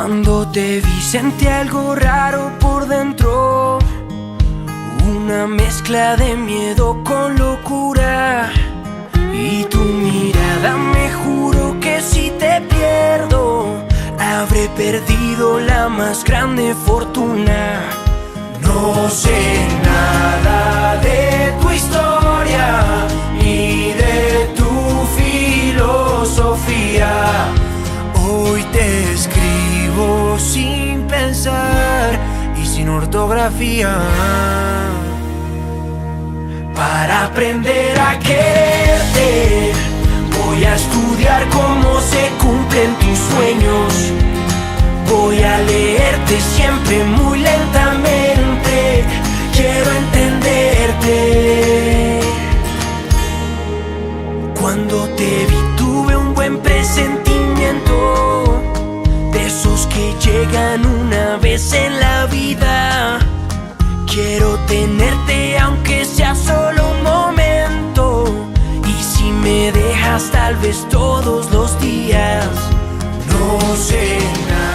Cuando te vi sentí algo raro por dentro, una mezcla de miedo con locura. Y tu mirada me juro que si te pierdo, habré perdido la más grande fortuna. No sé nada de tu historia ni de tu filosofía. Hoy te escribo sin pensar y sin ortografía, para aprender a quererte. Voy a estudiar cómo se cumplen tus sueños. Voy a leerte siempre muy lentamente. Quiero entenderte. Cuando te vi tuve un buen presentimiento, de esos que llegan una vez en la vida. Quiero tenerte aunque sea solo un momento, y si me dejas tal vez todos los días. No sé nada